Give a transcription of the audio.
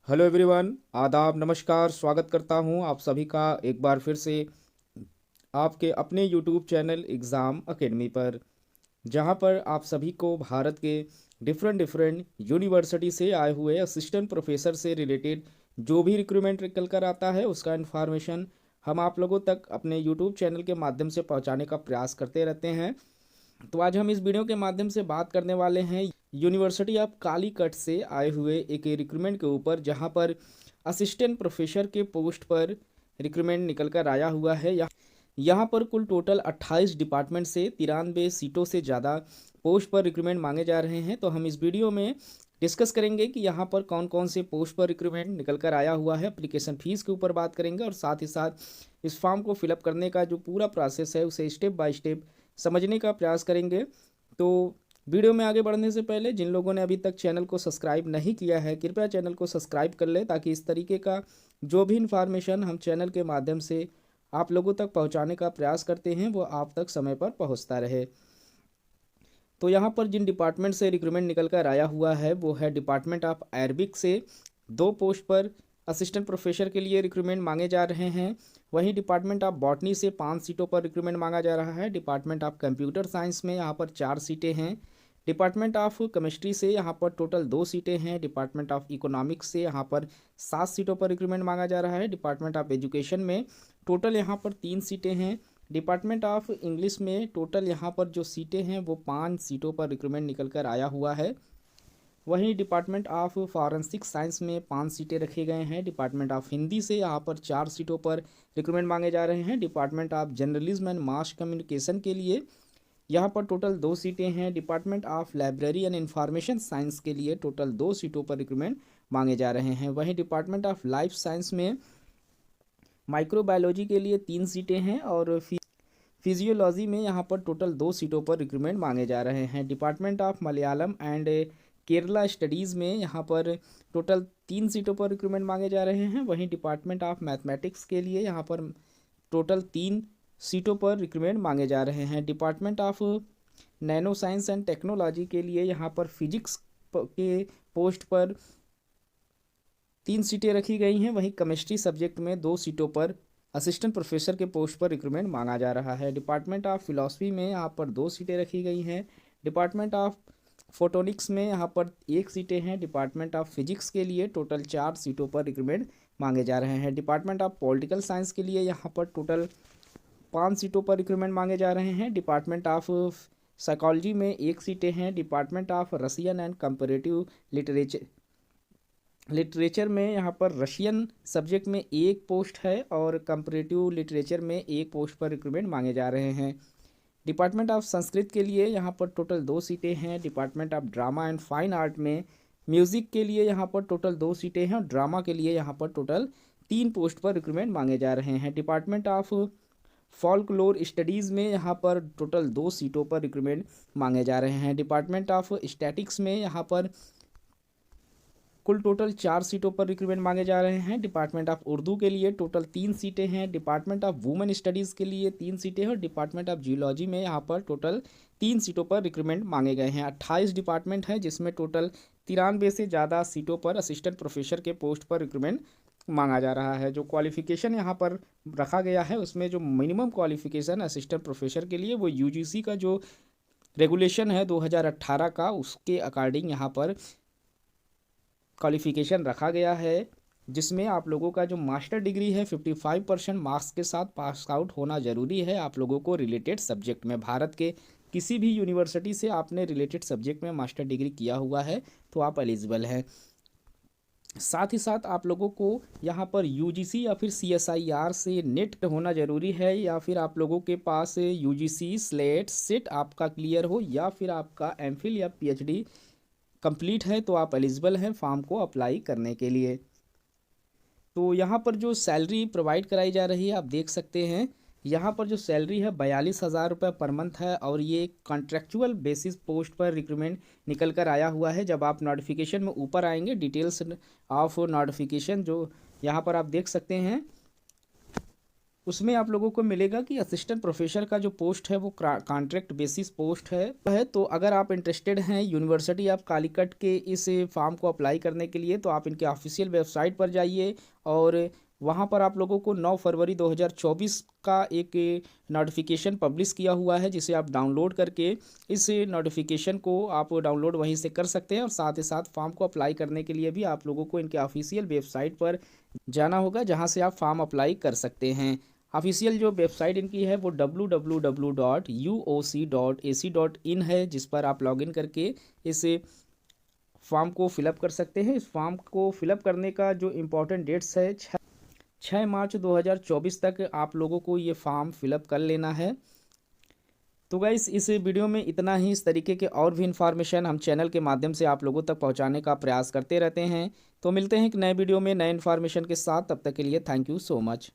Hello everyone, आदाब, नमस्कार। स्वागत करता हूं आप सभी का एक बार फिर से आपके अपने यूट्यूब चैनल एग्ज़ाम एकेडमी पर, जहां पर आप सभी को भारत के डिफरेंट डिफरेंट यूनिवर्सिटी से आए हुए असिस्टेंट प्रोफेसर से रिलेटेड जो भी रिक्रूटमेंट निकल कर आता है उसका इन्फॉर्मेशन हम आप लोगों तक अपने यूट्यूब चैनल के माध्यम से पहुंचाने का प्रयास करते रहते हैं। तो आज हम इस वीडियो के माध्यम से बात करने वाले हैं यूनिवर्सिटी ऑफ कालीकट से आए हुए एक रिक्रूटमेंट के ऊपर, जहां पर असिस्टेंट प्रोफेसर के पोस्ट पर रिक्रूटमेंट निकल कर आया हुआ है। यहाँ पर कुल टोटल 28 डिपार्टमेंट से 93 सीटों से ज़्यादा पोस्ट पर रिक्रूटमेंट मांगे जा रहे हैं। तो हम इस वीडियो में डिस्कस करेंगे कि यहाँ पर कौन कौन से पोस्ट पर रिक्रूटमेंट निकल कर आया हुआ है, एप्लीकेशन फ़ीस के ऊपर बात करेंगे और साथ ही साथ इस फॉर्म को फिलअप करने का जो पूरा प्रोसेस है उसे स्टेप बाय स्टेप समझने का प्रयास करेंगे। तो वीडियो में आगे बढ़ने से पहले जिन लोगों ने अभी तक चैनल को सब्सक्राइब नहीं किया है, कृपया चैनल को सब्सक्राइब कर लें, ताकि इस तरीके का जो भी इन्फॉर्मेशन हम चैनल के माध्यम से आप लोगों तक पहुंचाने का प्रयास करते हैं वो आप तक समय पर पहुंचता रहे। तो यहाँ पर जिन डिपार्टमेंट से रिक्रूटमेंट निकल कर आया हुआ है वो है डिपार्टमेंट ऑफ अरबिक से 2 पोस्ट पर असिस्टेंट प्रोफेसर के लिए रिक्रूटमेंट मांगे जा रहे हैं। वहीं डिपार्टमेंट ऑफ बॉटनी से 5 सीटों पर रिक्रूटमेंट मांगा जा रहा है। डिपार्टमेंट ऑफ कंप्यूटर साइंस में यहाँ पर 4 सीटें हैं। डिपार्टमेंट ऑफ केमिस्ट्री से यहाँ पर टोटल 2 सीटें हैं। डिपार्टमेंट ऑफ इकोनॉमिक्स से यहाँ पर 7 सीटों पर रिक्रूटमेंट मांगा जा रहा है। डिपार्टमेंट ऑफ एजुकेशन में टोटल यहाँ पर 3 सीटें हैं। डिपार्टमेंट ऑफ इंग्लिश में टोटल यहाँ पर जो सीटें हैं वो 5 सीटों पर रिक्रूटमेंट निकल कर आया हुआ है। वहीं डिपार्टमेंट ऑफ फॉरेंसिक साइंस में 5 सीटें रखे गए हैं। डिपार्टमेंट ऑफ हिंदी से यहाँ पर 4 सीटों पर रिक्रूटमेंट मांगे जा रहे हैं। Department of journalism and mass communication के लिए यहाँ पर टोटल 2 सीटें हैं। Department of library and information science के लिए टोटल 2 सीटों पर रिक्रूटमेंट मांगे जा रहे हैं। वहीं डिपार्टमेंट ऑफ लाइफ साइंस में माइक्रोबायोलॉजी के लिए 3 सीटें हैं और फिजियोलॉजी में यहाँ पर टोटल 2 सीटों पर रिक्रूटमेंट मांगे जा रहे हैं। Department of Malayalam and Kerala studies में यहाँ पर टोटल 3 सीटों पर रिक्रूटमेंट मांगे जा रहे हैं। वहीं डिपार्टमेंट ऑफ मैथमेटिक्स के लिए यहाँ पर टोटल 3 सीटों पर रिक्रूटमेंट मांगे जा रहे हैं। Department of nano science and technology के लिए यहाँ पर फिजिक्स के पोस्ट पर 3 सीटें रखी गई हैं। वहीं केमिस्ट्री सब्जेक्ट में 2 सीटों पर असिस्टेंट प्रोफेसर के पोस्ट पर रिक्रूटमेंट मांगा जा रहा है। डिपार्टमेंट ऑफ फिलॉसफी में यहाँ पर 2 सीटें रखी गई हैं। डिपार्टमेंट ऑफ फोटोनिक्स में यहाँ पर 1 सीटें हैं। डिपार्टमेंट ऑफ फिजिक्स के लिए टोटल 4 सीटों पर रिक्रूटमेंट मांगे जा रहे हैं। डिपार्टमेंट ऑफ पॉलिटिकल साइंस के लिए यहाँ पर टोटल 5 सीटों पर रिक्रूटमेंट मांगे जा रहे हैं। डिपार्टमेंट ऑफ साइकोलॉजी में 1 सीटें हैं। Department of Russian and comparative literature में यहाँ पर रशियन सब्जेक्ट में 1 पोस्ट है और कंपैरेटिव लिटरेचर में 1 पोस्ट पर रिक्रूटमेंट मांगे जा रहे हैं। डिपार्टमेंट ऑफ संस्कृत के लिए यहाँ पर टोटल 2 सीटें हैं। Department of drama and fine art में म्यूज़िक के लिए यहाँ पर टोटल 2 सीटें हैं और ड्रामा के लिए यहाँ पर टोटल 3 पोस्ट पर रिक्रूटमेंट मांगे जा रहे हैं। डिपार्टमेंट ऑफ फॉल्कलोर स्टडीज़ में यहाँ पर टोटल 2 सीटों पर रिक्रूटमेंट मांगे जा रहे हैं। डिपार्टमेंट ऑफ स्टैटिक्स में यहाँ पर कुल टोटल 4 सीटों पर रिक्रूटमेंट मांगे जा रहे हैं। डिपार्टमेंट ऑफ उर्दू के लिए टोटल 3 सीटें हैं। डिपार्टमेंट ऑफ वुमेन स्टडीज़ के लिए 3 सीटें हैं और डिपार्टमेंट ऑफ जियोलॉजी में यहाँ पर टोटल 3 सीटों पर रिक्रूटमेंट मांगे गए हैं। 28 डिपार्टमेंट है जिसमें टोटल 93 से ज़्यादा सीटों पर असिस्टेंट प्रोफेसर के पोस्ट पर रिक्रूटमेंट मांगा जा रहा है। जो क्वालिफिकेशन यहाँ पर रखा गया है उसमें जो मिनिमम क्वालिफिकेशन असिस्टेंट प्रोफेसर के लिए वो यूजीसी का जो रेगुलेशन है 2018 का, उसके अकॉर्डिंग यहाँ पर क्वालिफिकेशन रखा गया है, जिसमें आप लोगों का जो मास्टर डिग्री है 55% मार्क्स के साथ पास आउट होना ज़रूरी है। आप लोगों को रिलेटेड सब्जेक्ट में भारत के किसी भी यूनिवर्सिटी से आपने रिलेटेड सब्जेक्ट में मास्टर डिग्री किया हुआ है तो आप एलिजिबल हैं। साथ ही साथ आप लोगों को यहाँ पर यूजीसी या फिर सीएसआईआर से नेट होना ज़रूरी है, या फिर आप लोगों के पास यूजीसी स्लेट सेट आपका क्लियर हो, या फिर आपका एमफिल या पीएचडी कंप्लीट है तो आप एलिजिबल हैं फॉर्म को अप्लाई करने के लिए। तो यहाँ पर जो सैलरी प्रोवाइड कराई जा रही है आप देख सकते हैं, यहाँ पर जो सैलरी है 42,000 रुपये पर मंथ है और ये कॉन्ट्रेक्चुअल बेसिस पोस्ट पर रिक्रूटमेंट निकल कर आया हुआ है। जब आप नोटिफिकेशन में ऊपर आएंगे डिटेल्स ऑफ नोटिफिकेशन जो यहाँ पर आप देख सकते हैं, उसमें आप लोगों को मिलेगा कि असिस्टेंट प्रोफेसर का जो पोस्ट है वो कॉन्ट्रैक्ट बेसिस पोस्ट है। तो अगर आप इंटरेस्टेड हैं यूनिवर्सिटी ऑफ कालीकट के इस फॉर्म को अप्लाई करने के लिए, तो आप इनके ऑफिशियल वेबसाइट पर जाइए और वहाँ पर आप लोगों को 9 फरवरी 2024 का एक नोटिफिकेशन पब्लिश किया हुआ है, जिसे आप डाउनलोड करके इस नोटिफिकेशन को आप डाउनलोड वहीं से कर सकते हैं। और साथ ही साथ फॉर्म को अप्लाई करने के लिए भी आप लोगों को इनके ऑफिशियल वेबसाइट पर जाना होगा, जहाँ से आप फॉर्म अप्लाई कर सकते हैं। ऑफिशियल जो वेबसाइट इनकी है वो www.uoc.ac.in है, जिस पर आप लॉगिन करके इस फॉर्म को फिलअप कर सकते हैं। इस फॉर्म को फिलअप करने का जो इम्पोर्टेंट डेट्स है 6 मार्च 2024 तक आप लोगों को ये फॉर्म फिलअप कर लेना है। तो गाइस इस वीडियो में इतना ही। इस तरीके के और भी इन्फॉर्मेशन हम चैनल के माध्यम से आप लोगों तक पहुंचाने का प्रयास करते रहते हैं। तो मिलते हैं एक नए वीडियो में नए इन्फॉर्मेशन के साथ। तब तक के लिए थैंक यू सो मच।